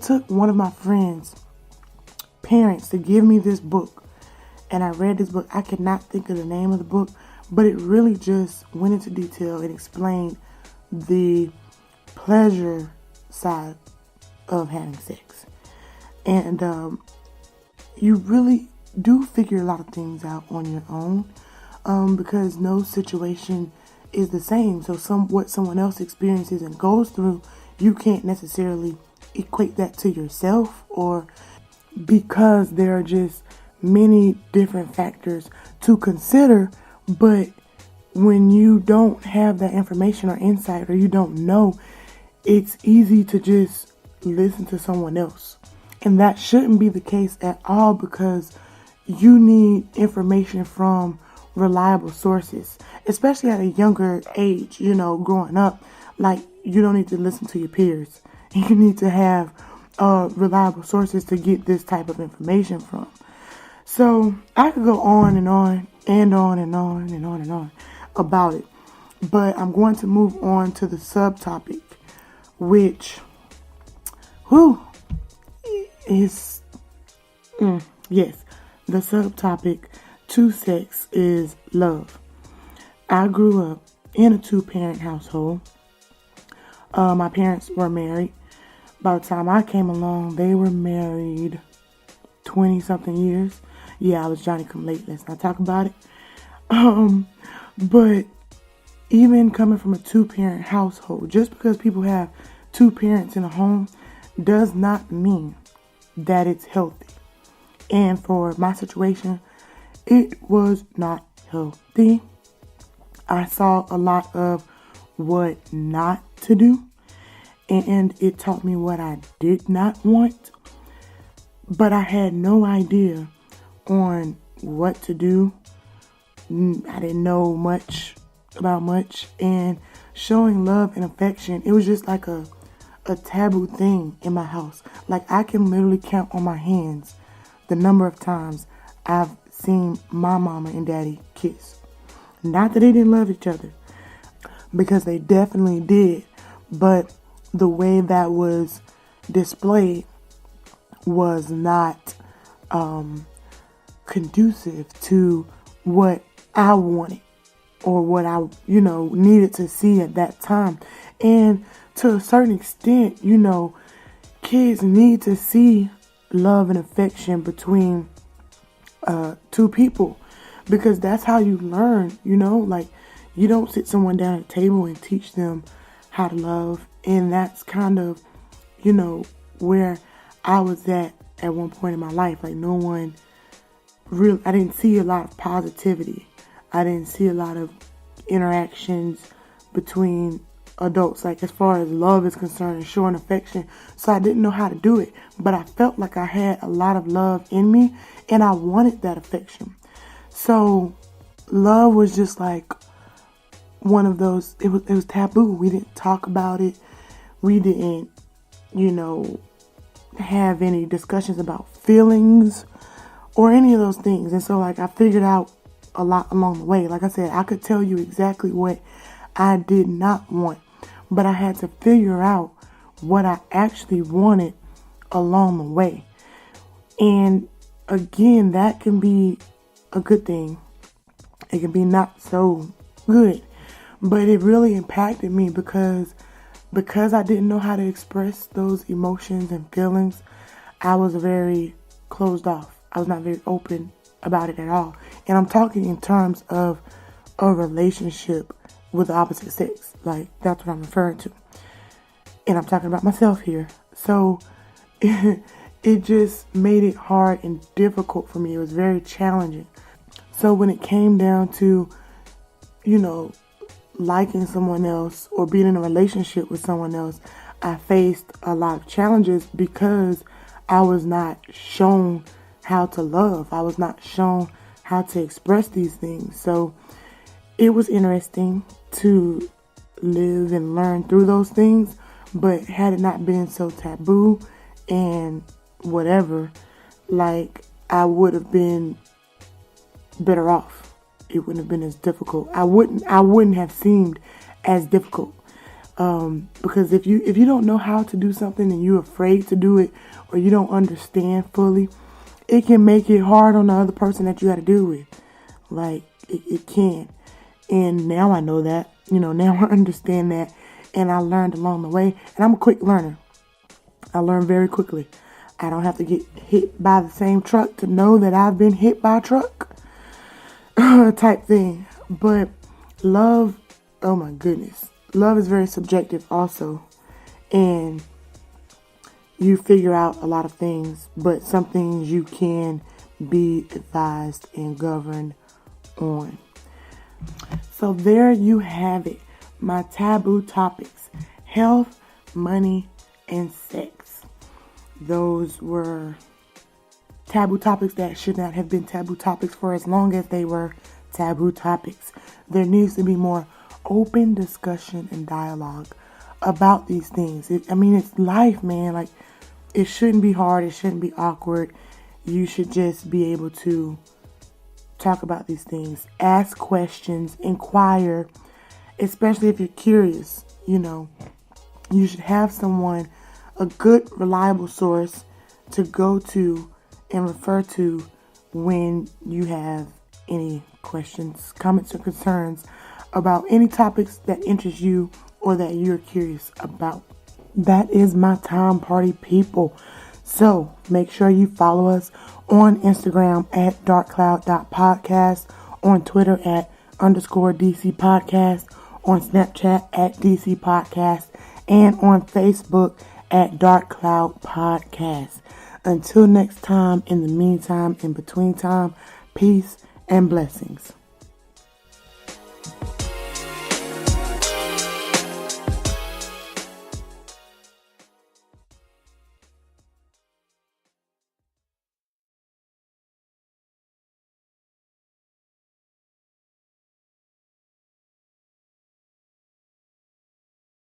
took one of my friends' parents to give me this book, and I read this book. I could not think of the name of the book, but it really just went into detail and explained the pleasure side of having sex. And you really do figure a lot of things out on your own, because no situation is the same. So what someone else experiences and goes through, you can't necessarily equate that to yourself, or because there are just many different factors to consider. But when you don't have that information or insight, or you don't know, it's easy to just listen to someone else. And that shouldn't be the case at all, because you need information from reliable sources, especially at a younger age. Growing up, like, you don't need to listen to your peers. You need to have reliable sources to get this type of information from. So I could go on and on and on and on and on and on about it, but I'm going to move on to the subtopic, which is yes, the subtopic to sex is love. I grew up in a 2-parent household. My parents were married. By the time I came along, they were married 20-something years. Yeah, I was Johnny come late. Let's not talk about it. But even coming from a 2-parent household, just because people have 2 parents in a home does not mean that it's healthy. And for my situation, it was not healthy. I saw a lot of what not to do, and it taught me what I did not want. But I had no idea on what to do. I didn't know much about much, and showing love and affection, it was just like a taboo thing in my house. Like, I can literally count on my hands the number of times I've seen my mama and daddy kiss. Not that they didn't love each other, because they definitely did, but the way that was displayed was not conducive to what I wanted, or what I, needed to see at that time. And to a certain extent, kids need to see love and affection between 2 people, because that's how you learn. Like, you don't sit someone down at a table and teach them how to love. And that's kind of, where I was at one point in my life. Like, no one really, I didn't see a lot of positivity. I didn't see a lot of interactions between adults, like, as far as love is concerned and showing affection. So I didn't know how to do it, but I felt like I had a lot of love in me, and I wanted that affection. So love was just like one of those, it was taboo. We didn't talk about it. We didn't, have any discussions about feelings or any of those things. And so, like, I figured out a lot along the way. Like I said, I could tell you exactly what I did not want, but I had to figure out what I actually wanted along the way. And again, that can be a good thing. It can be not so good, but it really impacted me because I didn't know how to express those emotions and feelings. I was very closed off. I was not very open about it at all. And I'm talking in terms of a relationship with the opposite sex. Like, that's what I'm referring to. And I'm talking about myself here. So it just made it hard and difficult for me. It was very challenging. So when it came down to, liking someone else or being in a relationship with someone else, I faced a lot of challenges because I was not shown how to love. I was not shown how to express these things. So it was interesting to live and learn through those things, but had it not been so taboo and whatever, like, I would have been better off. It wouldn't have been as difficult. I wouldn't have seemed as difficult. Because if you don't know how to do something and you're afraid to do it, or you don't understand fully, it can make it hard on the other person that you got to deal with. Like, it can. And now I know that, now I understand that. And I learned along the way. And I'm a quick learner. I learn very quickly. I don't have to get hit by the same truck to know that I've been hit by a truck type thing. But love, oh my goodness. Love is very subjective also. And you figure out a lot of things, but some things you can be advised and governed on. So there you have it. My taboo topics: health, money, and sex. Those were taboo topics that should not have been taboo topics for as long as they were taboo topics. There needs to be more open discussion and dialogue about these things. It's life, man. Like, it shouldn't be hard. It shouldn't be awkward. You should just be able to talk about these things, ask questions, inquire, especially if you're curious. You should have someone, a good, reliable source to go to and refer to when you have any questions, comments, or concerns about any topics that interest you or that you're curious about. That is my time, party people. So make sure you follow us on Instagram at darkcloud.podcast, on Twitter at _DC podcast, on Snapchat at DC podcast, and on Facebook at Dark Cloud Podcast. Until next time, in the meantime, in between time, peace and blessings.